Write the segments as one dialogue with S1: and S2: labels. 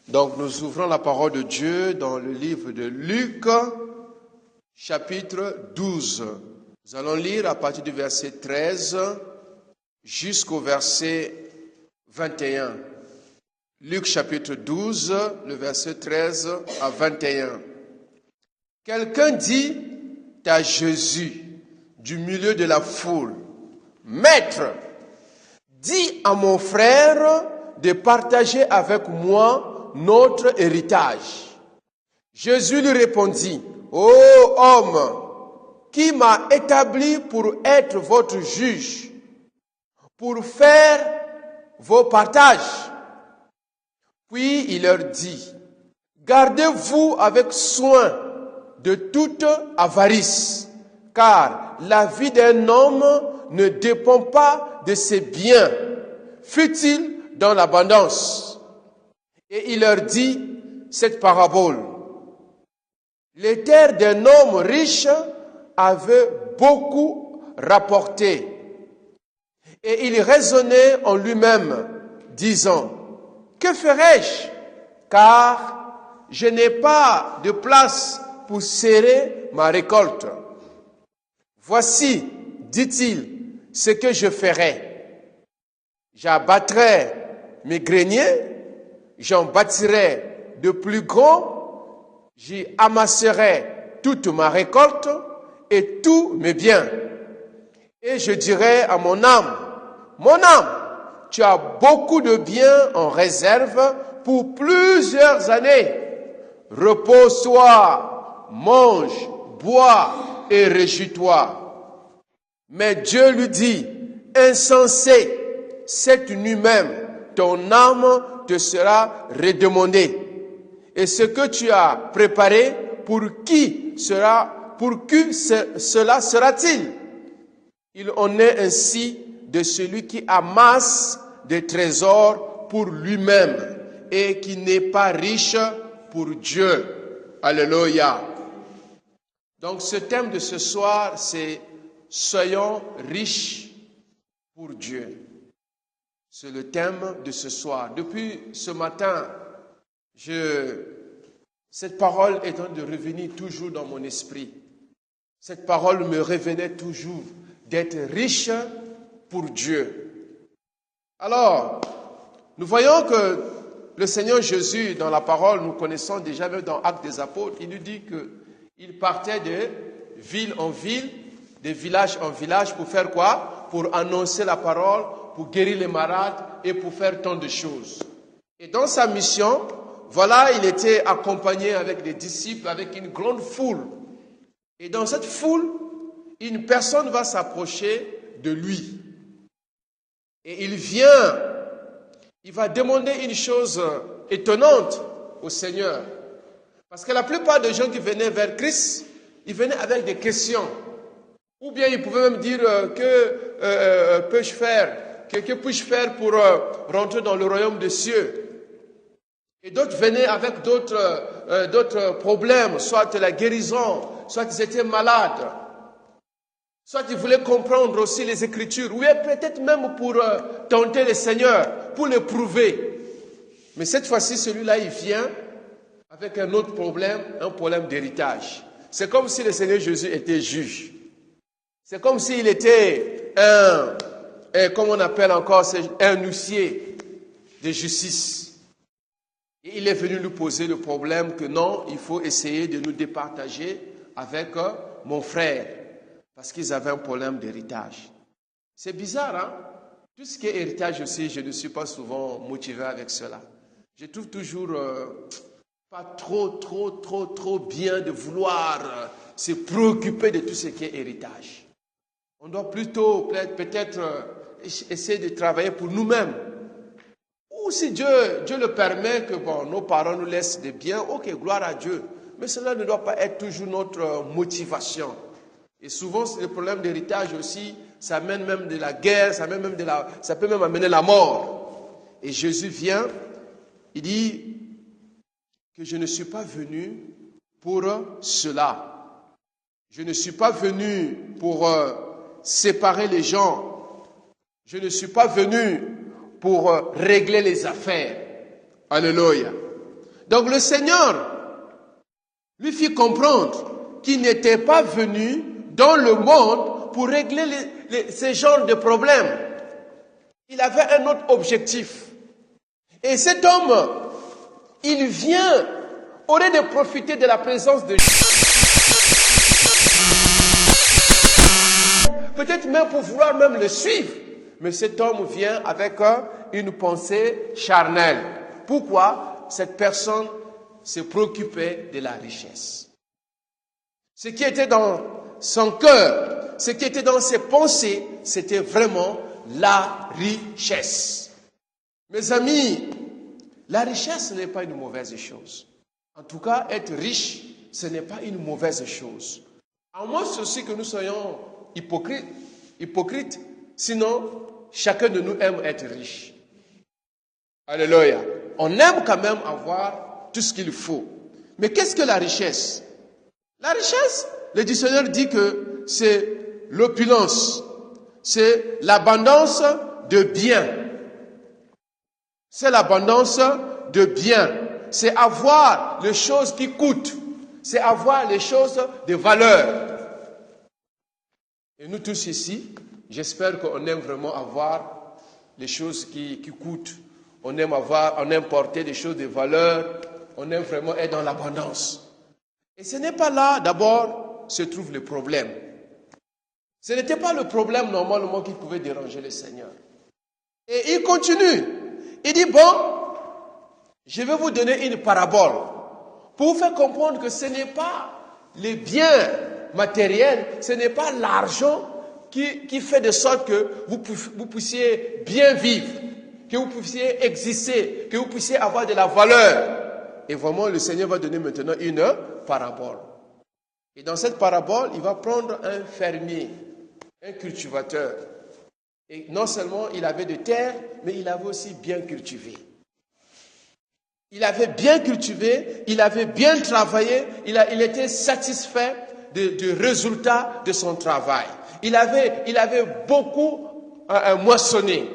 S1: Donc nous ouvrons la parole de Dieu dans le livre de Luc, chapitre 12. Nous allons lire à partir du verset 13 jusqu'au verset 21. Luc chapitre 12, le verset 13 à 21. Quelqu'un dit à Jésus, du milieu de la foule, « Maître, dis à mon frère de partager avec moi notre héritage. » Jésus lui répondit, « Ô homme, qui m'a établi pour être votre juge, pour faire vos partages? » Puis il leur dit, « Gardez-vous avec soin de toute avarice, car la vie d'un homme ne dépend pas de ses biens, fût-il dans l'abondance. » Et il leur dit cette parabole. Les terres d'un homme riche avaient beaucoup rapporté. Et il raisonnait en lui-même, disant, « Que ferai-je? Car je n'ai pas de place pour serrer ma récolte. Voici, dit-il, ce que je ferai. J'abattrai mes greniers, j'en bâtirai de plus grands, j'y amasserai toute ma récolte et tous mes biens. Et je dirai à mon âme, tu as beaucoup de biens en réserve pour plusieurs années. Repose-toi, mange, bois et réjouis-toi. » Mais Dieu lui dit, « Insensé, cette nuit même, ton âme te sera redemandée. Et ce que tu as préparé, pour qui cela sera-t-il? Il en est ainsi de celui qui amasse des trésors pour lui-même et qui n'est pas riche pour Dieu. » Alléluia. Donc ce thème de ce soir, c'est « Soyons riches pour Dieu ». C'est le thème de ce soir. Depuis ce matin, cette parole est en train de revenir toujours dans mon esprit. Cette parole me revenait toujours d'être riche pour Dieu. Alors, nous voyons que le Seigneur Jésus, dans la parole, nous connaissons déjà même dans Actes des Apôtres, il nous dit qu'il partait de ville en ville, de village en village, pour faire quoi? Pour annoncer la parole, pour guérir les malades et pour faire tant de choses. Et dans sa mission, voilà, il était accompagné avec des disciples, avec une grande foule. Et dans cette foule, une personne va s'approcher de lui. Et il va demander une chose étonnante au Seigneur. Parce que la plupart des gens qui venaient vers Christ, ils venaient avec des questions. Ou bien ils pouvaient même dire, que puis-je faire pour rentrer dans le royaume des cieux? Et d'autres venaient avec d'autres problèmes, soit la guérison, soit ils étaient malades. Soit ils voulaient comprendre aussi les Écritures, ou peut-être même pour tenter le Seigneur, pour le prouver. Mais cette fois-ci, celui-là, il vient avec un autre problème, un problème d'héritage. C'est comme si le Seigneur Jésus était juge. C'est comme s'il était comment on appelle encore, un huissier de justice. Et il est venu nous poser le problème que non, il faut essayer de nous départager avec mon frère. Parce qu'ils avaient un problème d'héritage. C'est bizarre, hein? Tout ce qui est héritage aussi, je ne suis pas souvent motivé avec cela. Je trouve toujours pas trop bien de vouloir se préoccuper de tout ce qui est héritage. On doit plutôt peut-être essayer de travailler pour nous-mêmes. Ou si Dieu le permet que nos parents nous laissent des biens, ok, gloire à Dieu. Mais cela ne doit pas être toujours notre motivation. Et souvent, le problème d'héritage aussi, ça amène même de la guerre, ça peut même amener la mort. Et Jésus vient, il dit que je ne suis pas venu pour cela. Je ne suis pas venu pour séparer les gens. Je ne suis pas venu pour régler les affaires. Alléluia. Donc le Seigneur lui fit comprendre qu'il n'était pas venu dans le monde pour régler ces genres de problèmes. Il avait un autre objectif. Et cet homme, il vient, au lieu de profiter de la présence de Dieu, peut-être même pour vouloir même le suivre, mais cet homme vient avec une pensée charnelle. Pourquoi? Cette personne se préoccupait de la richesse. Ce qui était dans son cœur, ce qui était dans ses pensées, c'était vraiment la richesse. Mes amis, la richesse n'est pas une mauvaise chose. En tout cas, être riche, ce n'est pas une mauvaise chose. À moins ceci que nous soyons hypocrites, sinon chacun de nous aime être riche. Alléluia. On aime quand même avoir tout ce qu'il faut. Mais qu'est-ce que la richesse? La richesse, le dictionnaire dit que c'est l'opulence, c'est l'abondance de biens. C'est l'abondance de biens. C'est avoir les choses qui coûtent. C'est avoir les choses de valeur. Et nous tous ici, j'espère qu'on aime vraiment avoir les choses qui coûtent. On aime porter des choses de valeur. On aime vraiment être dans l'abondance. Et ce n'est pas là, d'abord, se trouve le problème. Ce n'était pas le problème, normalement, qui pouvait déranger le Seigneur. Et il continue. Il dit, bon, je vais vous donner une parabole pour vous faire comprendre que ce n'est pas les biens matériels, ce n'est pas l'argent qui fait de sorte que vous puissiez bien vivre, que vous puissiez exister, que vous puissiez avoir de la valeur. Et vraiment, le Seigneur va donner maintenant une parabole. Et dans cette parabole, il va prendre un fermier, un cultivateur. Et non seulement il avait de terre, mais il avait aussi bien cultivé. Il avait bien cultivé, il avait bien travaillé, il était satisfait du résultat de son travail. Il avait beaucoup moissonné.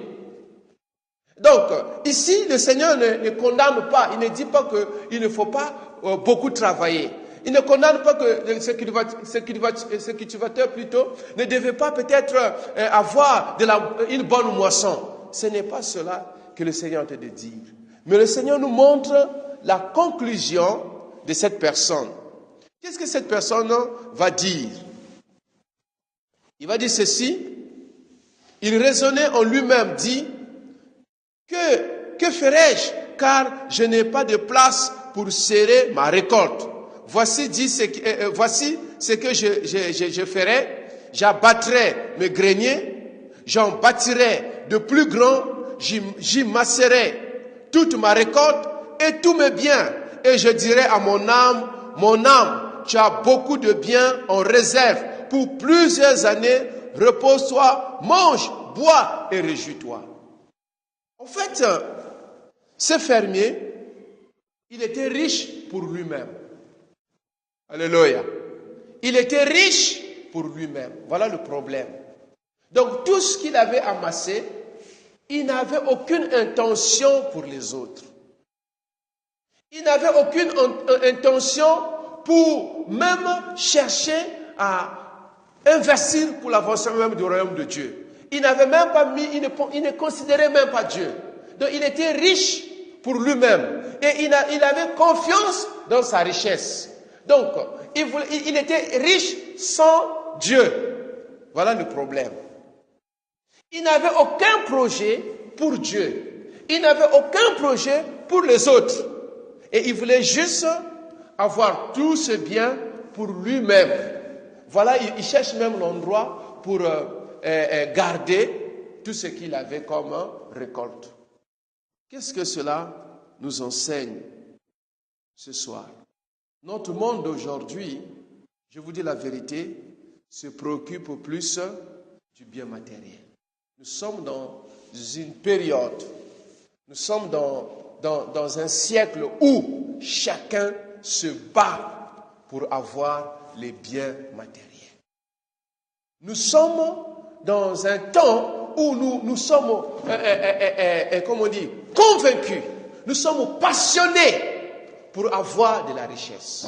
S1: Donc, ici, le Seigneur ne condamne pas, il ne dit pas qu'il ne faut pas beaucoup travailler. Il ne condamne pas que ce cultivateur plutôt ne devait pas peut-être avoir une bonne moisson. Ce n'est pas cela que le Seigneur te dit. Mais le Seigneur nous montre la conclusion de cette personne. Qu'est-ce que cette personne va dire? Il va dire ceci. Il raisonnait en lui-même, dit, que ferai-je, car je n'ai pas de place pour serrer ma récolte. Voici ce que je ferai. J'abattrai mes greniers, j'en bâtirai de plus grands, j'y masserai toute ma récolte et tous mes biens. Et je dirai à mon âme, tu as beaucoup de biens en réserve pour plusieurs années, repose-toi, mange, bois et réjouis-toi. En fait, ce fermier, il était riche pour lui-même. Alléluia. Il était riche pour lui-même. Voilà le problème. Donc tout ce qu'il avait amassé, il n'avait aucune intention pour les autres. Il n'avait aucune intention pour même chercher à investir pour l'avancement même du royaume de Dieu. Il n'avait même pas il ne considérait même pas Dieu. Donc il était riche pour lui-même. Et il avait confiance dans sa richesse. Donc, il était riche sans Dieu. Voilà le problème. Il n'avait aucun projet pour Dieu. Il n'avait aucun projet pour les autres. Et il voulait juste avoir tout ce bien pour lui-même. Voilà, il cherche même l'endroit pour garder tout ce qu'il avait comme récolte. Qu'est-ce que cela nous enseigne ce soir? Notre monde d'aujourd'hui, je vous dis la vérité, se préoccupe plus du bien matériel. Nous sommes dans une période, nous sommes dans un siècle où chacun se bat pour avoir les biens matériels. Nous sommes dans un temps où nous sommes, comment on dit, convaincus, nous sommes passionnés pour avoir de la richesse.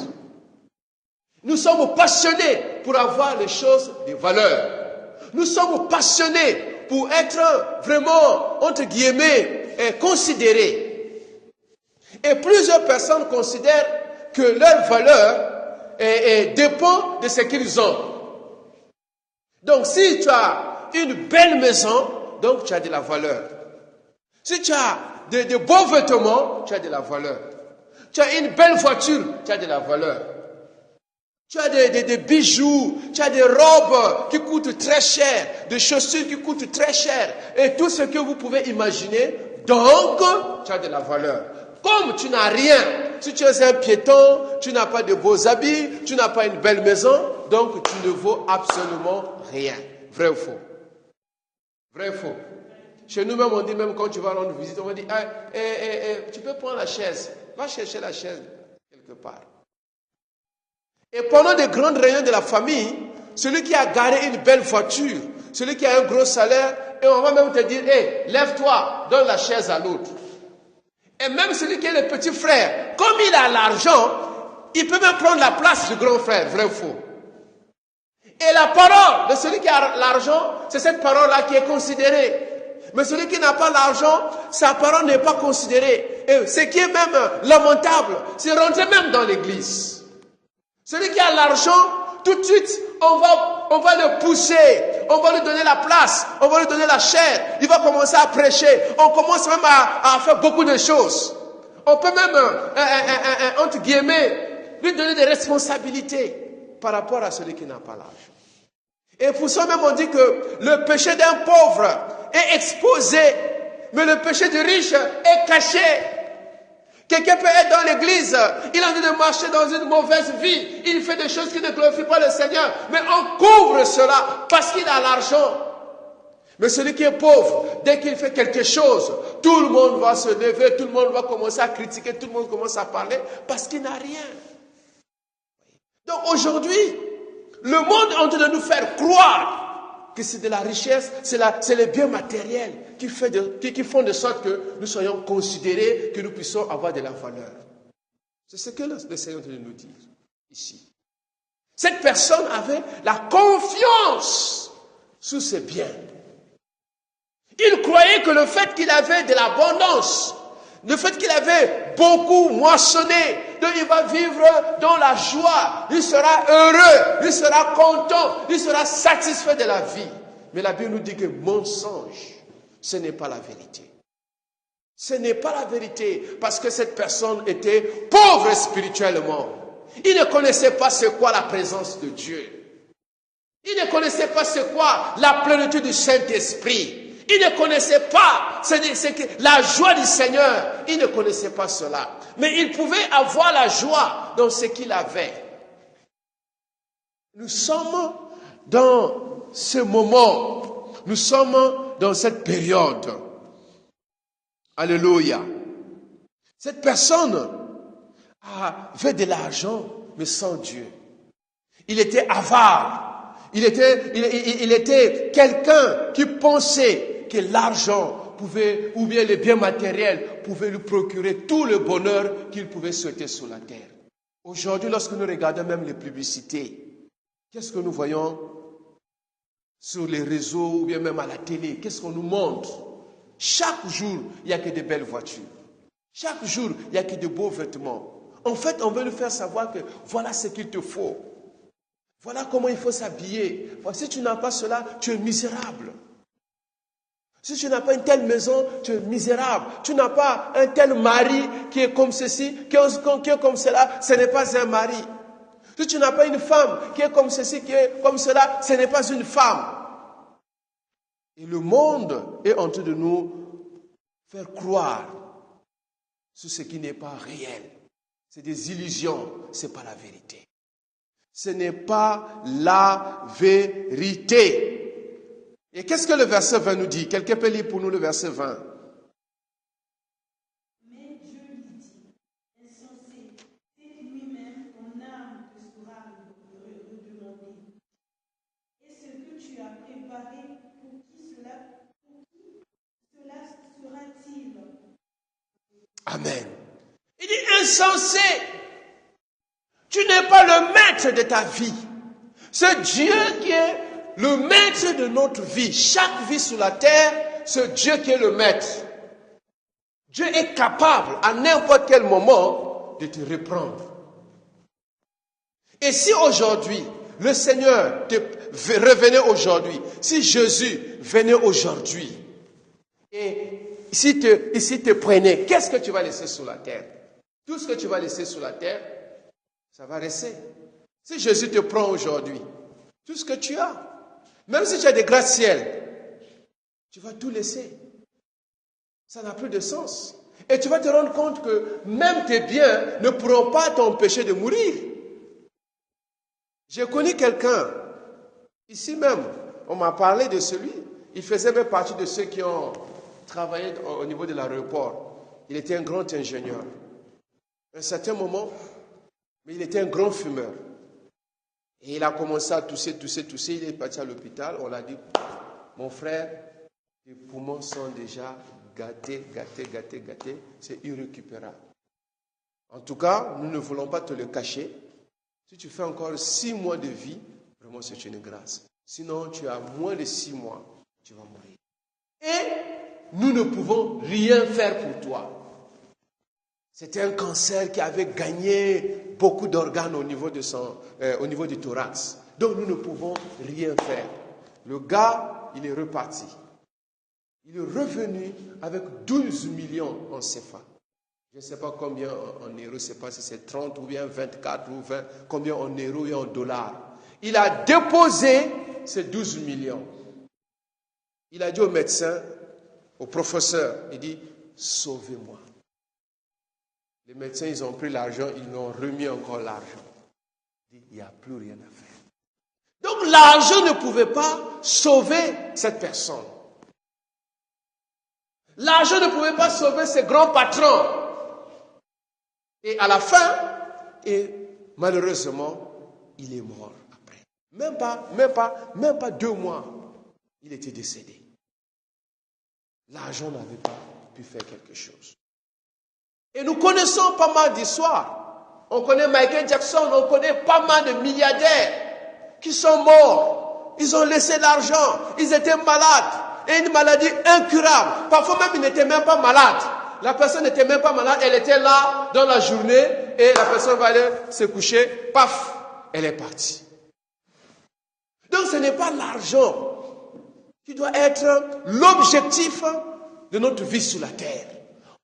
S1: Nous sommes passionnés pour avoir les choses de valeur. Nous sommes passionnés pour être vraiment, entre guillemets, considérés. Et plusieurs personnes considèrent que leur valeur dépend de ce qu'ils ont. Donc si tu as une belle maison, donc tu as de la valeur. Si tu as de beaux vêtements, tu as de la valeur. Tu as une belle voiture, tu as de la valeur. Tu as des bijoux, tu as des robes qui coûtent très cher, des chaussures qui coûtent très cher, et tout ce que vous pouvez imaginer, donc tu as de la valeur. Comme tu n'as rien, si tu es un piéton, tu n'as pas de beaux habits, tu n'as pas une belle maison, donc tu ne vaux absolument rien. Vrai ou faux? Vrai ou faux? Chez nous-mêmes, on dit même quand tu vas rendre visite, on va dire, tu peux prendre la chaise, va chercher la chaise quelque part. Et pendant des grandes réunions de la famille, celui qui a garé une belle voiture, celui qui a un gros salaire, et on va même te dire, lève-toi, donne la chaise à l'autre. Et même celui qui est le petit frère, comme il a l'argent, il peut même prendre la place du grand frère, vrai ou faux. Et la parole de celui qui a l'argent, c'est cette parole-là qui est considérée. Mais celui qui n'a pas l'argent, sa parole n'est pas considérée. Et ce qui est même lamentable, c'est rentrer même dans l'église. Celui qui a l'argent, tout de suite, on va le pousser, on va lui donner la place, on va lui donner la chair, il va commencer à prêcher, on commence même à faire beaucoup de choses. On peut même, entre guillemets, lui donner des responsabilités par rapport à celui qui n'a pas l'argent. Et pour ça même on dit que le péché d'un pauvre est exposé, mais le péché du riche est caché. Quelqu'un peut être dans l'église, il a envie de marcher dans une mauvaise vie, il fait des choses qui ne glorifient pas le Seigneur, mais on couvre cela parce qu'il a l'argent. Mais celui qui est pauvre, dès qu'il fait quelque chose, tout le monde va se lever, tout le monde va commencer à critiquer, tout le monde commence à parler parce qu'il n'a rien. Donc aujourd'hui, le monde est en train de nous faire croire que c'est de la richesse, c'est les biens matériels qui font de sorte que nous soyons considérés, que nous puissions avoir de la valeur. C'est ce que le Seigneur est en train de nous dire ici. Cette personne avait la confiance sous ses biens. Il croyait que le fait qu'il avait de l'abondance, le fait qu'il avait beaucoup moissonné, donc il va vivre dans la joie, il sera heureux, il sera content, il sera satisfait de la vie. Mais la Bible nous dit que mensonge, ce n'est pas la vérité. Ce n'est pas la vérité, parce que cette personne était pauvre spirituellement. Il ne connaissait pas ce qu'est la présence de Dieu. Il ne connaissait pas ce qu'est la plénitude du Saint-Esprit. Il ne connaissait pas la joie du Seigneur. Il ne connaissait pas cela. Mais il pouvait avoir la joie dans ce qu'il avait. Nous sommes dans ce moment. Nous sommes dans cette période. Alléluia. Cette personne avait de l'argent, mais sans Dieu. Il était avare. Il était quelqu'un qui pensait que l'argent pouvait, ou bien les biens matériels, pouvaient lui procurer tout le bonheur qu'il pouvait souhaiter sur la terre. Aujourd'hui, lorsque nous regardons même les publicités, qu'est-ce que nous voyons sur les réseaux ou bien même à la télé? Qu'est-ce qu'on nous montre? Chaque jour, il n'y a que de belles voitures. Chaque jour, il n'y a que de beaux vêtements. En fait, on veut nous faire savoir que voilà ce qu'il te faut. Voilà comment il faut s'habiller. Si tu n'as pas cela, tu es misérable. Si tu n'as pas une telle maison, tu es misérable. Tu n'as pas un tel mari qui est comme ceci, qui est comme cela, ce n'est pas un mari. Si tu n'as pas une femme qui est comme ceci, qui est comme cela, ce n'est pas une femme. Et le monde est en train de nous faire croire sur ce qui n'est pas réel. C'est des illusions, ce n'est pas la vérité. Ce n'est pas la vérité. Et qu'est-ce que le verset 20 nous dit? Quelqu'un peut lire pour nous le verset 20.
S2: Mais Dieu lui dit, insensé, c'est lui-même ton âme te sera redemandée. Et ce que tu as préparé, pour qui cela sera-t-il?
S1: Amen. Il dit insensé. Tu n'es pas le maître de ta vie. C'est Dieu qui est le maître de notre vie. Chaque vie sur la terre, c'est Dieu qui est le maître. Dieu est capable à n'importe quel moment de te reprendre. Et si aujourd'hui, le Seigneur revenait aujourd'hui, si Jésus venait aujourd'hui, et s'il te prenait, qu'est-ce que tu vas laisser sur la terre? Tout ce que tu vas laisser sur la terre, ça va rester. Si Jésus te prend aujourd'hui, tout ce que tu as, même si tu as des gratte-ciel, tu vas tout laisser. Ça n'a plus de sens. Et tu vas te rendre compte que même tes biens ne pourront pas t'empêcher de mourir. J'ai connu quelqu'un, ici même, on m'a parlé de celui, il faisait même partie de ceux qui ont travaillé au niveau de l'aéroport. Il était un grand ingénieur. À un certain moment, mais il était un grand fumeur. Et il a commencé à tousser. Il est parti à l'hôpital. On l'a dit, mon frère, tes poumons sont déjà gâtés. C'est irrécupérable. En tout cas, nous ne voulons pas te le cacher. Si tu fais encore 6 mois de vie, vraiment c'est une grâce. Sinon, tu as moins de 6 mois, tu vas mourir. Et nous ne pouvons rien faire pour toi. C'était un cancer qui avait gagné beaucoup d'organes au niveau du thorax. Donc nous ne pouvons rien faire. Le gars, il est reparti. Il est revenu avec 12 millions en CFA. Je ne sais pas combien en euros, je ne sais pas si c'est 30 ou bien 24 ou 20, combien en euros et en dollars. Il a déposé ces 12 millions. Il a dit au médecin, au professeur, il dit, sauvez-moi. Les médecins, ils ont pris l'argent, ils l'ont remis encore l'argent. Il dit, il n'y a plus rien à faire. Donc l'argent ne pouvait pas sauver cette personne. L'argent ne pouvait pas sauver ses grands patrons. Et à la fin, malheureusement, il est mort après. Même pas 2 mois, il était décédé. L'argent n'avait pas pu faire quelque chose. Et nous connaissons pas mal d'histoires. On connaît Michael Jackson, on connaît pas mal de milliardaires qui sont morts. Ils ont laissé l'argent, ils étaient malades. Et une maladie incurable. Parfois même, ils n'étaient même pas malades. La personne n'était même pas malade, elle était là dans la journée et la personne va aller se coucher, paf, elle est partie. Donc ce n'est pas l'argent qui doit être l'objectif de notre vie sur la terre.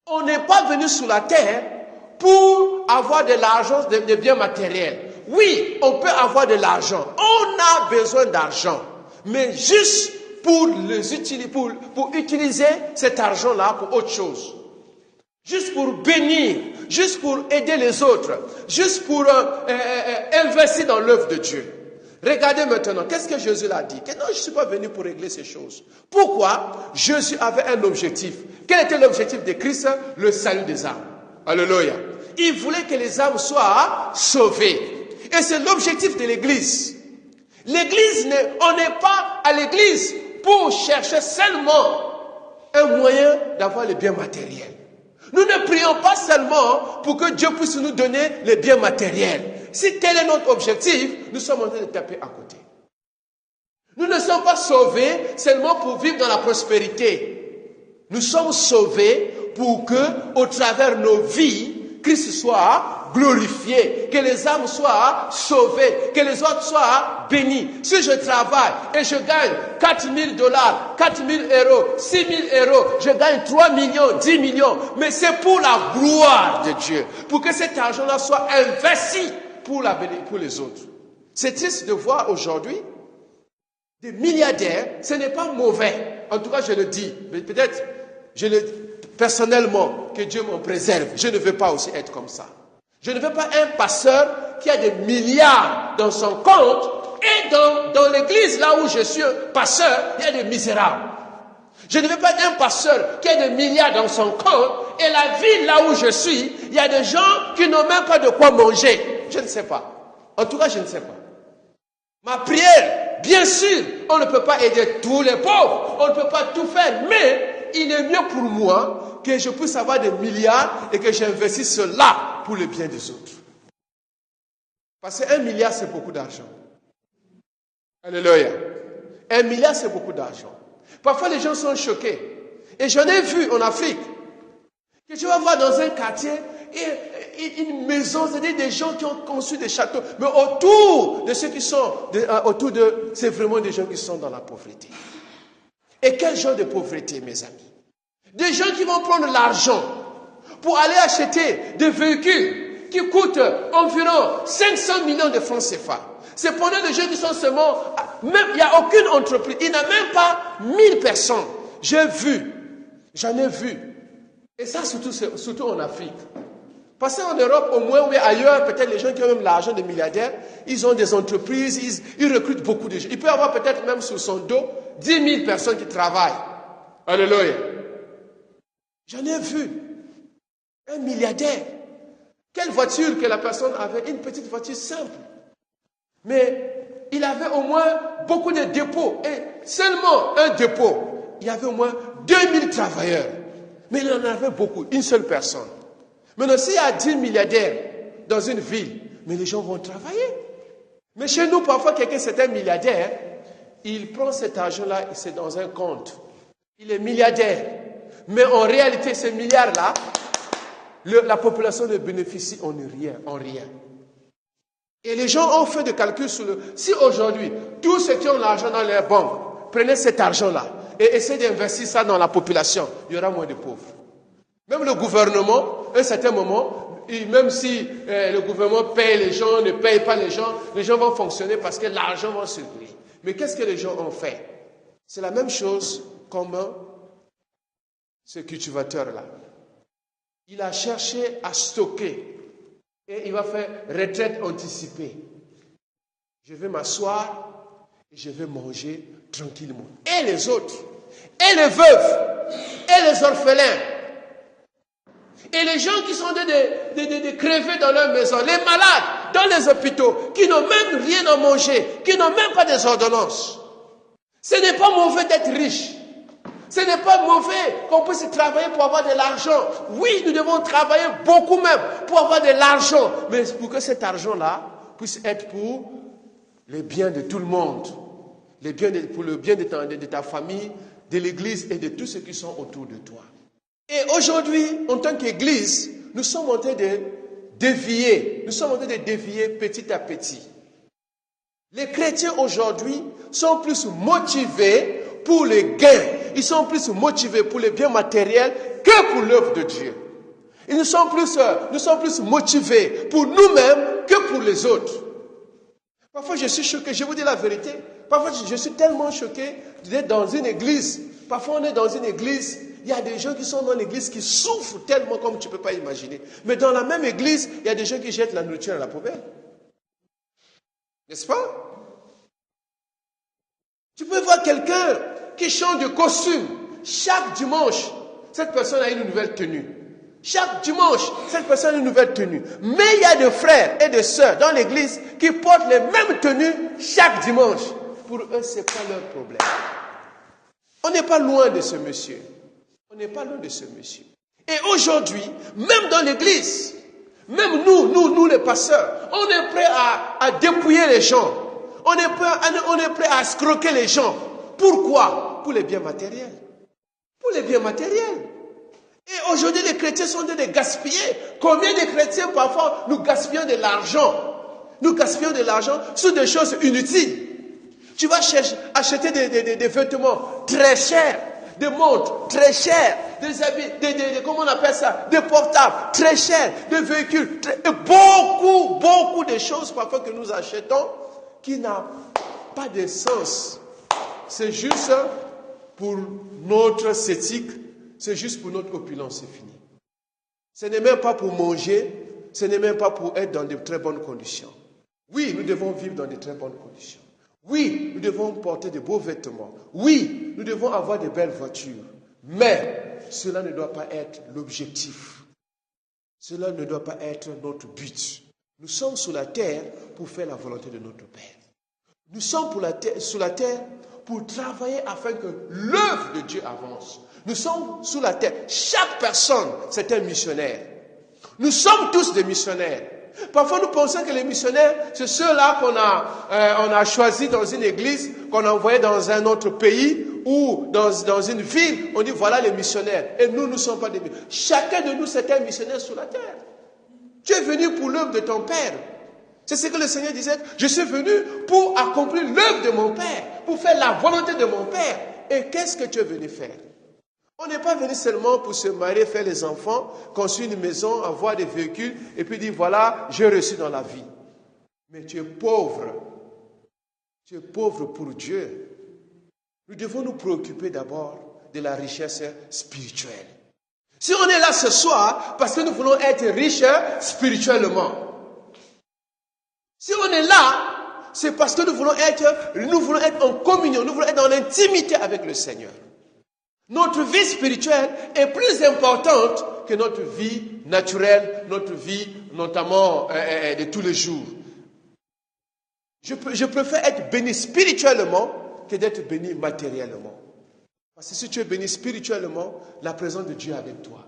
S1: On n'est pas venu sur la terre pour avoir de l'argent, des biens matériels. Oui, on peut avoir de l'argent. On a besoin d'argent. Mais juste pour utiliser cet argent-là pour autre chose. Juste pour bénir, juste pour aider les autres, juste pour investir dans l'œuvre de Dieu. Regardez maintenant, qu'est-ce que Jésus a dit? Que non, je ne suis pas venu pour régler ces choses. Pourquoi? Jésus avait un objectif. Quel était l'objectif de Christ? Le salut des âmes. Alléluia. Il voulait que les âmes soient sauvées. Et c'est l'objectif de l'Église. L'Église, on n'est pas à l'Église pour chercher seulement un moyen d'avoir les biens matériels. Nous ne prions pas seulement pour que Dieu puisse nous donner les biens matériels. Si tel est notre objectif, nous sommes en train de taper à côté. Nous ne sommes pas sauvés seulement pour vivre dans la prospérité. Nous sommes sauvés pour que, au travers de nos vies, Christ soit glorifié, que les âmes soient sauvées, que les autres soient bénis. Si je travaille et je gagne $4,000, €4,000, €6,000, je gagne 3 millions, 10 millions, mais c'est pour la gloire de Dieu, pour que cet argent-là soit investi pour les autres. C'est triste de voir aujourd'hui des milliardaires, ce n'est pas mauvais, en tout cas je le dis, mais peut-être personnellement, que Dieu m'en préserve. Je ne veux pas aussi être comme ça. Je ne veux pas un pasteur qui a des milliards dans son compte et dans l'église là où je suis pasteur, il y a des misérables. Je ne veux pas un pasteur qui a des milliards dans son compte et la ville là où je suis, il y a des gens qui n'ont même pas de quoi manger. Je ne sais pas. En tout cas, je ne sais pas. Ma prière, bien sûr, on ne peut pas aider tous les pauvres, on ne peut pas tout faire, mais il est mieux pour moi que je puisse avoir des milliards et que j'investisse cela pour le bien des autres. Parce que 1 milliard, c'est beaucoup d'argent. Alléluia. 1 milliard, c'est beaucoup d'argent. Parfois, les gens sont choqués. Et j'en ai vu en Afrique, que tu vas voir dans un quartier, une maison, c'est-à-dire des gens qui ont conçu des châteaux. Mais autour de ceux qui sont, autour d'eux, c'est vraiment des gens qui sont dans la pauvreté. Et quel genre de pauvreté, mes amis? Des gens qui vont prendre l'argent pour aller acheter des véhicules qui coûtent environ 500 millions de francs CFA. C'est pendant des gens qui sont seulement... Même, il n'y a aucune entreprise, il n'y a même pas 1000 personnes. J'ai vu, j'en ai vu. Et ça, surtout en Afrique. Parce qu'en Europe, au moins, ou ailleurs, peut-être les gens qui ont même l'argent des milliardaires, ils ont des entreprises, ils recrutent beaucoup de gens. Il peut y avoir peut-être même sur son dos 10 000 personnes qui travaillent. Alléluia. J'en ai vu. Un milliardaire. Quelle voiture que la personne avait? Une petite voiture simple. Mais il avait au moins beaucoup de dépôts. Et seulement un dépôt, il y avait au moins 2000 travailleurs. Mais il en avait beaucoup, une seule personne. Maintenant, s'il y a 10 milliardaires dans une ville, mais les gens vont travailler. Mais chez nous, parfois, quelqu'un, c'est un milliardaire, il prend cet argent-là, c'est dans un compte. Il est milliardaire. Mais en réalité, ces milliards-là, la population ne bénéficie en rien. Et les gens ont fait des calculs sur le... Si aujourd'hui, tous ceux qui ont l'argent dans leurs banques prenaient cet argent-là et essaient d'investir ça dans la population, il y aura moins de pauvres. Même le gouvernement, à un certain moment, même si le gouvernement paye les gens, ne paye pas les gens vont fonctionner parce que l'argent va circuler. Mais qu'est-ce que les gens ont fait? C'est la même chose comme ce cultivateur-là. Il a cherché à stocker et il va faire retraite anticipée. Je vais m'asseoir et je vais manger tranquillement. Et les autres, et les veuves, et les orphelins, et les gens qui sont de crever dans leur maison, les malades dans les hôpitaux, qui n'ont même rien à manger, qui n'ont même pas des ordonnances. Ce n'est pas mauvais d'être riche. Ce n'est pas mauvais qu'on puisse travailler pour avoir de l'argent. Oui, nous devons travailler beaucoup même pour avoir de l'argent. Mais pour que cet argent-là puisse être pour le bien de tout le monde. Pour le bien de ta famille, de l'église et de tous ceux qui sont autour de toi. Et aujourd'hui, en tant qu'église, nous sommes en train de dévier. Nous sommes en train de dévier petit à petit. Les chrétiens aujourd'hui sont plus motivés pour les gains. Ils sont plus motivés pour les biens matériels que pour l'œuvre de Dieu. Et nous sommes plus motivés pour nous-mêmes que pour les autres. Parfois, je suis choqué. Je vous dis la vérité. Parfois, je suis tellement choqué d'être dans une église. Parfois, on est dans une église. Il y a des gens qui sont dans l'église qui souffrent tellement comme tu ne peux pas imaginer. Mais dans la même église, il y a des gens qui jettent la nourriture à la poubelle. N'est-ce pas? Tu peux voir quelqu'un qui change de costume. Chaque dimanche, cette personne a une nouvelle tenue. Chaque dimanche, cette personne a une nouvelle tenue. Mais il y a des frères et des sœurs dans l'église qui portent les mêmes tenues chaque dimanche. Pour eux, ce n'est pas leur problème. On n'est pas loin de ce monsieur. On n'est pas loin de ce monsieur. Et aujourd'hui, même dans l'église, même nous les pasteurs, on est prêt à dépouiller les gens. On est prêt à escroquer les gens. Pourquoi? Pour les biens matériels. Pour les biens matériels. Et aujourd'hui, les chrétiens sont en train de gaspiller. Combien de chrétiens, parfois, nous gaspillons de l'argent? Nous gaspillons de l'argent sur des choses inutiles. Tu vas acheter des vêtements très chers, des montres très chères, des habits, comment on appelle ça? Des portables très chers, des véhicules, beaucoup de choses parfois que nous achetons qui n'ont pas de sens. C'est juste pour notre esthétique, c'est juste pour notre opulence, c'est fini. Ce n'est même pas pour manger, ce n'est même pas pour être dans de très bonnes conditions. Oui, nous devons vivre dans de très bonnes conditions. Oui, nous devons porter de beaux vêtements. Oui, nous devons avoir de belles voitures. Mais cela ne doit pas être l'objectif. Cela ne doit pas être notre but. Nous sommes sur la terre pour faire la volonté de notre Père. Nous sommes sur la terre pour travailler afin que l'œuvre de Dieu avance. Nous sommes sur la terre. Chaque personne, c'est un missionnaire. Nous sommes tous des missionnaires. Parfois, nous pensons que les missionnaires, c'est ceux-là qu'on a choisis dans une église, qu'on a envoyés dans un autre pays ou dans une ville. On dit, voilà les missionnaires. Et nous ne sommes pas des missionnaires. Chacun de nous, c'est un missionnaire sur la terre. Tu es venu pour l'œuvre de ton Père. C'est ce que le Seigneur disait. Je suis venu pour accomplir l'œuvre de mon Père, pour faire la volonté de mon Père. Et qu'est-ce que tu es venu faire? On n'est pas venu seulement pour se marier, faire les enfants, construire une maison, avoir des véhicules, et puis dire, voilà, j'ai réussi dans la vie. Mais tu es pauvre. Tu es pauvre pour Dieu. Nous devons nous préoccuper d'abord de la richesse spirituelle. Si on est là ce soir, parce que nous voulons être riches spirituellement. Si on est là, c'est parce que nous voulons être en communion, nous voulons être en intimité avec le Seigneur. Notre vie spirituelle est plus importante que notre vie naturelle, notre vie notamment de tous les jours. Je préfère être béni spirituellement que d'être béni matériellement. Parce que si tu es béni spirituellement, la présence de Dieu est avec toi.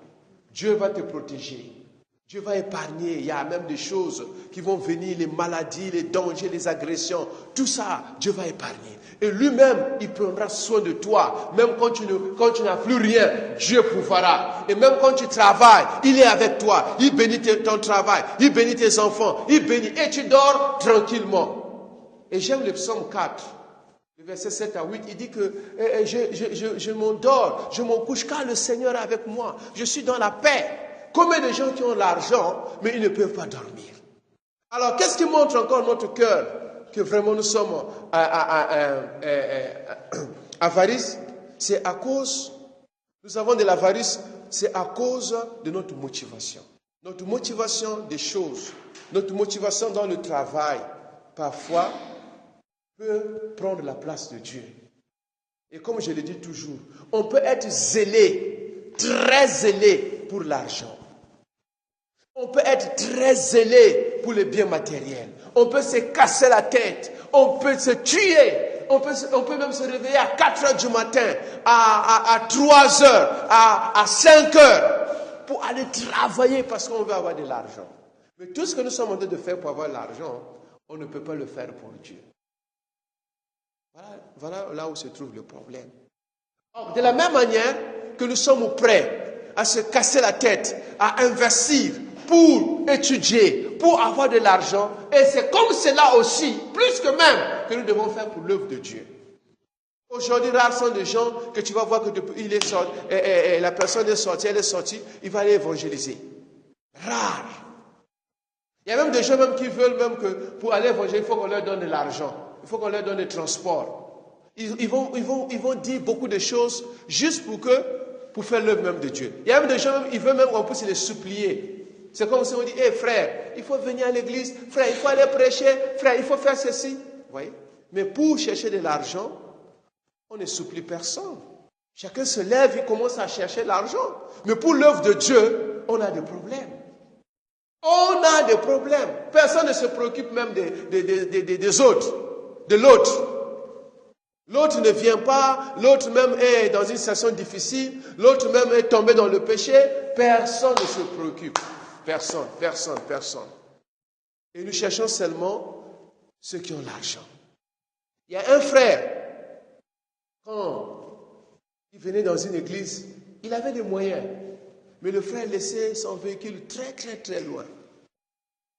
S1: Dieu va te protéger. Dieu va épargner. Il y a même des choses qui vont venir, les maladies, les dangers, les agressions. Tout ça, Dieu va épargner. Et lui-même, il prendra soin de toi. Même quand tu n'as plus rien, Dieu pourvoira. Et même quand tu travailles, il est avec toi. Il bénit ton travail. Il bénit tes enfants. Il bénit. Et tu dors tranquillement. Et j'aime le psaume 4. Le verset 7 à 8, il dit que je m'endors, je m'en couche car le Seigneur est avec moi. Je suis dans la paix. Combien de gens qui ont l'argent, mais ils ne peuvent pas dormir. Alors, qu'est-ce qui montre encore notre cœur que vraiment nous sommes avarice? C'est à cause, nous avons de l'avarice, c'est à cause de notre motivation. Notre motivation des choses, notre motivation dans le travail, parfois, peut prendre la place de Dieu. Et comme je le dis toujours, on peut être zélé, très zélé pour l'argent. On peut être très zélé pour les biens matériels. On peut se casser la tête. On peut se tuer. On peut même se réveiller à 4 heures du matin, à 3 heures, à 5 heures pour aller travailler parce qu'on veut avoir de l'argent. Mais tout ce que nous sommes en train de faire pour avoir de l'argent, on ne peut pas le faire pour Dieu. Voilà là où se trouve le problème. Or, de la même manière que nous sommes prêts à se casser la tête, à investir pour étudier, pour avoir de l'argent, et c'est comme cela aussi, plus que même, que nous devons faire pour l'œuvre de Dieu. Aujourd'hui, rares sont les gens que tu vas voir que il est sorti, la personne est sortie, elle est sortie, il va aller évangéliser. Rare. Il y a même des gens même qui veulent même que pour aller évangéliser, il faut qu'on leur donne de l'argent. Il faut qu'on leur donne des transports. Ils vont dire beaucoup de choses juste pour faire l'œuvre même de Dieu. Il y a même des gens, ils veulent même qu'on puisse les supplier. C'est comme si on dit, frère, il faut venir à l'église, frère, il faut aller prêcher, frère, il faut faire ceci. Vous voyez? Mais pour chercher de l'argent, on ne supplie personne. Chacun se lève, il commence à chercher l'argent. Mais pour l'œuvre de Dieu, on a des problèmes. On a des problèmes. Personne ne se préoccupe même des autres, de l'autre. L'autre ne vient pas, l'autre même est dans une situation difficile, l'autre même est tombé dans le péché. Personne ne se préoccupe. Personne. Et nous cherchons seulement ceux qui ont l'argent. Il y a un frère, quand il venait dans une église, il avait des moyens. Mais le frère laissait son véhicule très, très, très loin.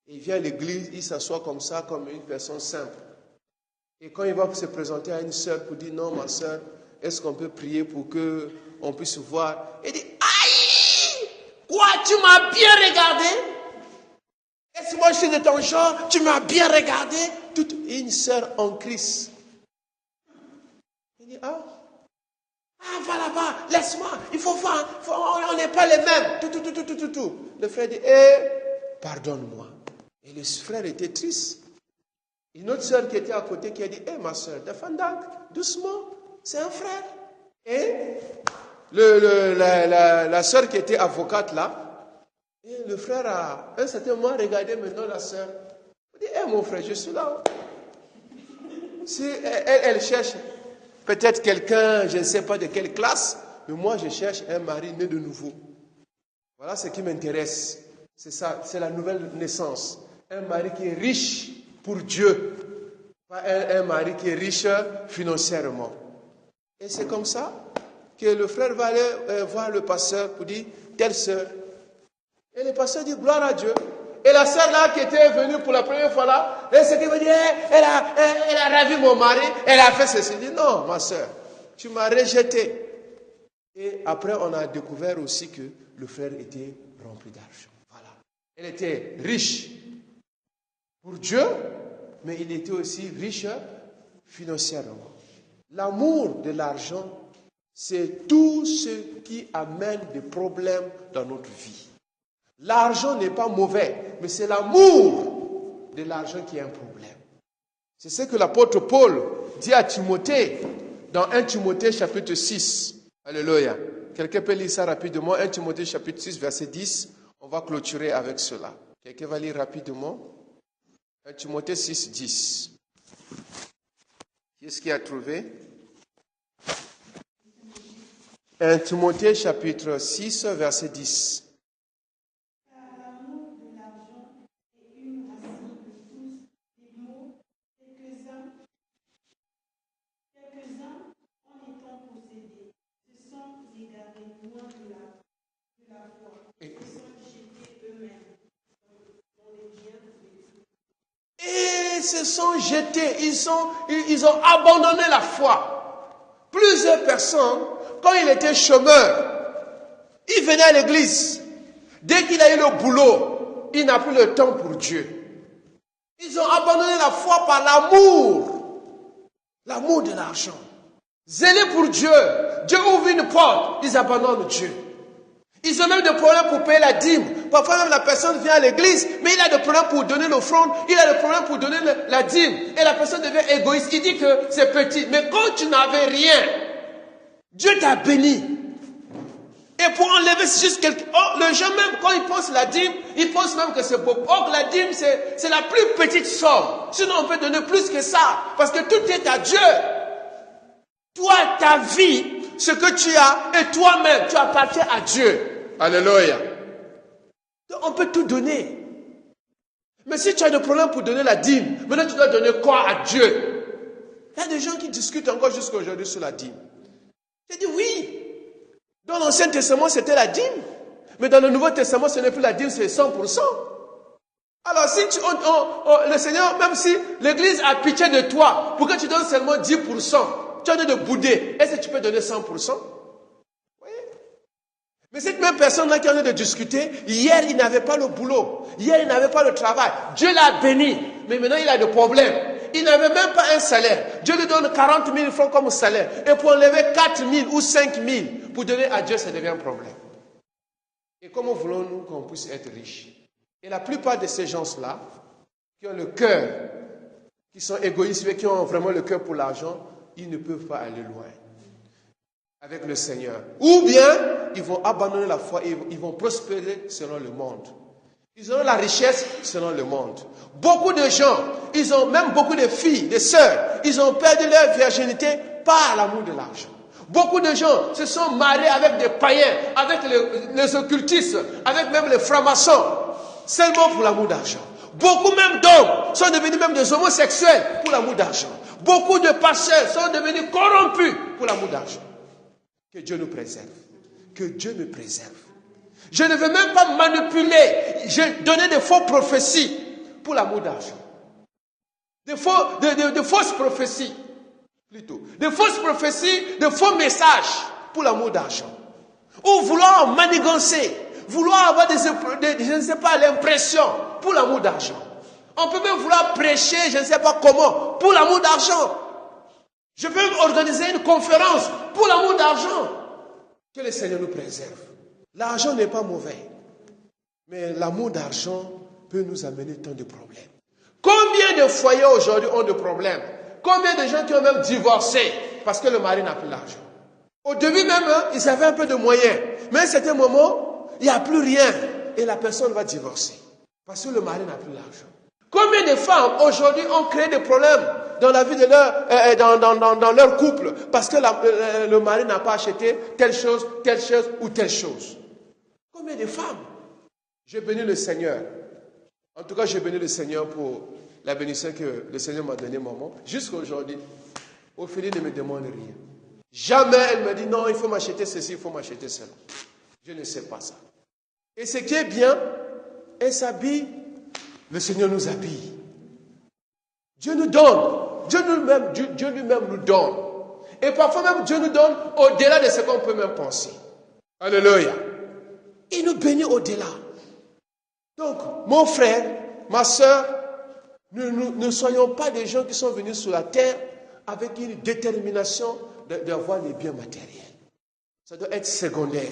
S1: Et il vient à l'église, il s'assoit comme ça, comme une personne simple. Et quand il va se présenter à une sœur pour dire, non, ma sœur, est-ce qu'on peut prier pour qu'on puisse voir? Il dit, aïe! Quoi, tu m'as bien regardé? Est-ce que moi je suis de ton genre? Tu m'as bien regardé? Toute une sœur en Christ. Il dit, va là-bas, laisse-moi, il faut voir, on n'est pas les mêmes. Tout. Le frère dit, pardonne-moi. Et le frère était triste. Une autre sœur qui était à côté qui a dit, ma sœur, défends-donc, doucement, c'est un frère. Et la sœur qui était avocate là, et le frère a un certain moment regardé maintenant la sœur. Il dit, mon frère, je suis là. Si elle cherche peut-être quelqu'un, je ne sais pas de quelle classe, mais moi je cherche un mari né de nouveau. Voilà ce qui m'intéresse. C'est ça, c'est la nouvelle naissance. Un mari qui est riche pour Dieu, pas un mari qui est riche financièrement. Et c'est comme ça que le frère va aller voir le pasteur pour dire, telle sœur. Et le pasteur dit, gloire à Dieu. Et la sœur là qui était venue pour la première fois là, et ce qui veut dire, elle a ravi mon mari, elle a fait ceci. Il dit, non, ma sœur, tu m'as rejeté. Et après, on a découvert aussi que le frère était rempli d'argent. Voilà. Elle était riche pour Dieu, mais il était aussi riche financièrement. L'amour de l'argent, c'est tout ce qui amène des problèmes dans notre vie. L'argent n'est pas mauvais, mais c'est l'amour de l'argent qui est un problème. C'est ce que l'apôtre Paul dit à Timothée dans 1 Timothée chapitre 6. Alléluia. Quelqu'un peut lire ça rapidement. 1 Timothée chapitre 6 verset 10. On va clôturer avec cela. Quelqu'un va lire rapidement. 1 Timothée 6, 10. Qui est-ce qui a trouvé? 1 Timothée chapitre 6 verset 10. Et se sont jetés, ils ont abandonné la foi. Plusieurs personnes, quand il était chômeur, il venait à l'église. Dès qu'il a eu le boulot, il n'a plus le temps pour Dieu. Ils ont abandonné la foi par l'amour de l'argent. Zélés pour Dieu, Dieu ouvre une porte, ils abandonnent Dieu. Ils ont même des problèmes pour payer la dîme. Parfois même la personne vient à l'église, mais il a des problèmes pour donner l'offrande, il a des problèmes pour donner la dîme. Et la personne devient égoïste, il dit que c'est petit. Mais quand tu n'avais rien, Dieu t'a béni. Et pour enlever juste quelque... Oh, les gens même, quand ils pensent la dîme, ils pensent même que c'est beaucoup. Or, la dîme, c'est la plus petite somme. Sinon, on peut donner plus que ça. Parce que tout est à Dieu. Toi, ta vie, ce que tu as, et toi-même, tu appartiens à Dieu. Alléluia. Donc, on peut tout donner. Mais si tu as des problèmes pour donner la dîme, maintenant tu dois donner quoi à Dieu? Il y a des gens qui discutent encore jusqu'à aujourd'hui sur la dîme. J'ai dit oui. Dans l'Ancien Testament, c'était la dîme. Mais dans le Nouveau Testament, ce n'est plus la dîme, c'est 100%. Alors, si le Seigneur, même si l'Église a pitié de toi, pour que tu donnes seulement 10%, tu as de bouder, est-ce que tu peux donner 100%? Oui. Mais cette même personne-là qui en est de discuter, hier, il n'avait pas le boulot. Hier, il n'avait pas le travail. Dieu l'a béni. Mais maintenant, il a des problèmes. Il n'avait même pas un salaire. Dieu lui donne 40 000 francs comme salaire. Et pour enlever 4 000 ou 5 000 pour donner à Dieu, ça devient un problème. Et comment voulons-nous qu'on puisse être riches? Et la plupart de ces gens-là, qui ont le cœur, qui sont égoïstes, mais qui ont vraiment le cœur pour l'argent, ils ne peuvent pas aller loin avec le Seigneur. Ou bien, ils vont abandonner la foi et ils vont prospérer selon le monde. Ils auront la richesse selon le monde. Beaucoup de gens, ils ont même beaucoup de filles, de sœurs, ils ont perdu leur virginité par l'amour de l'argent. Beaucoup de gens se sont mariés avec des païens, avec les occultistes, avec même les francs-maçons, seulement pour l'amour d'argent. Beaucoup même d'hommes sont devenus même des homosexuels pour l'amour d'argent. Beaucoup de pasteurs sont devenus corrompus pour l'amour d'argent. Que Dieu nous préserve. Que Dieu me préserve. Je ne veux même pas manipuler. J'ai donné de fausses prophéties pour l'amour d'argent. De fausses prophéties. Plutôt. De fausses prophéties, de faux messages pour l'amour d'argent. Ou vouloir manigancer. Vouloir avoir je ne sais pas, l'impression pour l'amour d'argent. On peut même vouloir prêcher, je ne sais pas comment, pour l'amour d'argent. Je peux même organiser une conférence pour l'amour d'argent. Que le Seigneur nous préserve. L'argent n'est pas mauvais. Mais l'amour d'argent peut nous amener tant de problèmes. Combien de foyers aujourd'hui ont de problèmes? Combien de gens qui ont même divorcé parce que le mari n'a plus l'argent? Au début même, ils avaient un peu de moyens. Mais à un certain moment, il n'y a plus rien. Et la personne va divorcer. Parce que le mari n'a plus l'argent. Combien de femmes aujourd'hui ont créé des problèmes dans la vie de dans leur couple parce que le mari n'a pas acheté telle chose ou telle chose? Combien de femmes? Je bénis le Seigneur. En tout cas, je bénis le Seigneur pour la bénédiction que le Seigneur m'a donnée, maman. Jusqu'à aujourd'hui, Ophélie ne me demande rien. Jamais elle me dit, non, il faut m'acheter ceci, il faut m'acheter cela. Je ne sais pas ça. Et ce qui est bien, elle s'habille, le Seigneur nous habille. Dieu nous donne. Dieu lui-même nous donne. Et parfois même, Dieu nous donne au-delà de ce qu'on peut même penser. Alléluia. Il nous bénit au-delà. Donc, mon frère, ma soeur, ne soyons pas des gens qui sont venus sur la terre avec une détermination d'avoir les biens matériels. Ça doit être secondaire.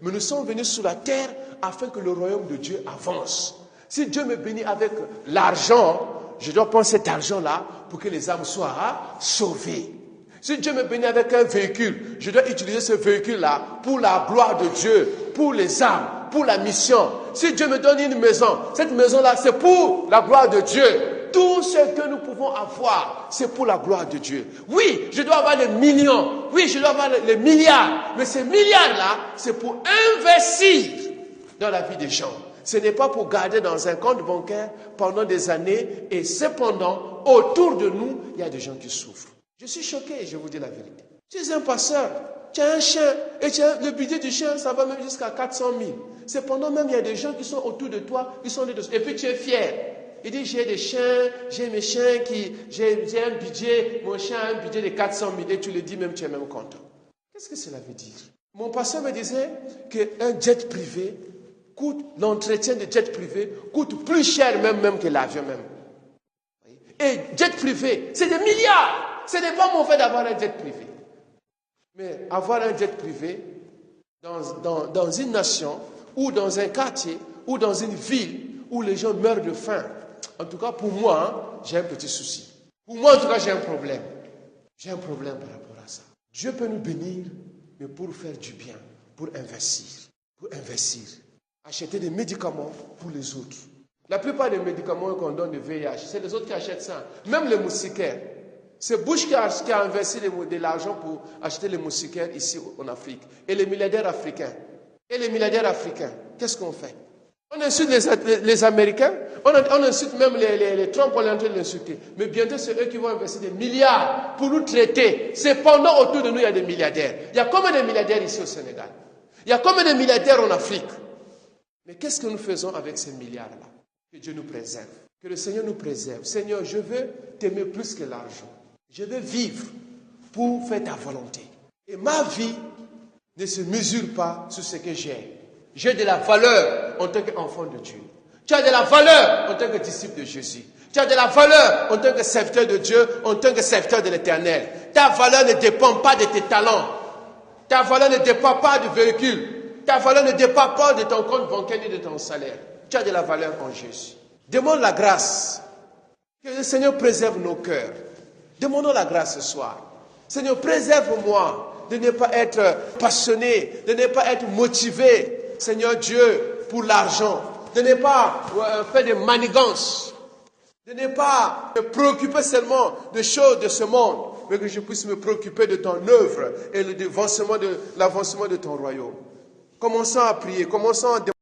S1: Mais nous sommes venus sur la terre afin que le royaume de Dieu avance. Si Dieu me bénit avec l'argent, je dois prendre cet argent-là pour que les âmes soient sauvées. Si Dieu me bénit avec un véhicule, je dois utiliser ce véhicule-là pour la gloire de Dieu, pour les âmes, pour la mission. Si Dieu me donne une maison, cette maison-là, c'est pour la gloire de Dieu. Tout ce que nous pouvons avoir, c'est pour la gloire de Dieu. Oui, je dois avoir les millions. Oui, je dois avoir les milliards. Mais ces milliards-là, c'est pour investir dans la vie des gens. Ce n'est pas pour garder dans un compte bancaire pendant des années. Et cependant, autour de nous, il y a des gens qui souffrent. Je suis choqué, je vous dis la vérité. Tu es un pasteur, tu as un chien, et le budget du chien, ça va même jusqu'à 400 000. Cependant, même, il y a des gens qui sont autour de toi, qui sont et puis tu es fier. Il dit, j'ai des chiens, j'ai mes chiens j'ai un budget, mon chien a un budget de 400 000, et tu le dis même, tu es même content. Qu'est-ce que cela veut dire? Mon pasteur me disait qu'un jet privé l'entretien de jet privé coûte plus cher même que l'avion même. Et jet privé, c'est des milliards. Ce n'est pas mon fait d'avoir un jet privé. Mais avoir un jet privé dans une nation ou dans un quartier ou dans une ville où les gens meurent de faim, en tout cas pour moi, j'ai un petit souci. Pour moi, en tout cas, j'ai un problème. J'ai un problème par rapport à ça. Dieu peut nous bénir, mais pour faire du bien, pour investir. Pour investir. Acheter des médicaments pour les autres. La plupart des médicaments qu'on donne de VIH, c'est les autres qui achètent ça. Même les moustiquaires. C'est Bush qui a investi de l'argent pour acheter les moustiquaires ici en Afrique. Et les milliardaires africains. Qu'est-ce qu'on fait? On insulte les Américains, on insulte même les Trump, on est en train de l'insulter. Mais bientôt, c'est eux qui vont investir des milliards pour nous traiter. Cependant, autour de nous, il y a des milliardaires. Il y a combien de milliardaires ici au Sénégal? Il y a combien de milliardaires en Afrique? Mais qu'est-ce que nous faisons avec ces milliards-là? Que Dieu nous préserve. Que le Seigneur nous préserve. Seigneur, je veux t'aimer plus que l'argent. Je veux vivre pour faire ta volonté. Et ma vie ne se mesure pas sur ce que j'ai. J'ai de la valeur en tant qu'enfant de Dieu. Tu as de la valeur en tant que disciple de Jésus. Tu as de la valeur en tant que serviteur de Dieu, en tant que serviteur de l'Éternel. Ta valeur ne dépend pas de tes talents. Ta valeur ne dépend pas du véhicule. Ta valeur ne dépend pas de ton compte bancaire ni de ton salaire. Tu as de la valeur en Jésus. Demande la grâce. Que le Seigneur préserve nos cœurs. Demandons la grâce ce soir. Seigneur, préserve-moi de ne pas être passionné, de ne pas être motivé, Seigneur Dieu, pour l'argent. De ne pas faire des manigances. De ne pas me préoccuper seulement des choses de ce monde, mais que je puisse me préoccuper de ton œuvre et de l'avancement de ton royaume. Commençons à prier, commençons à demander.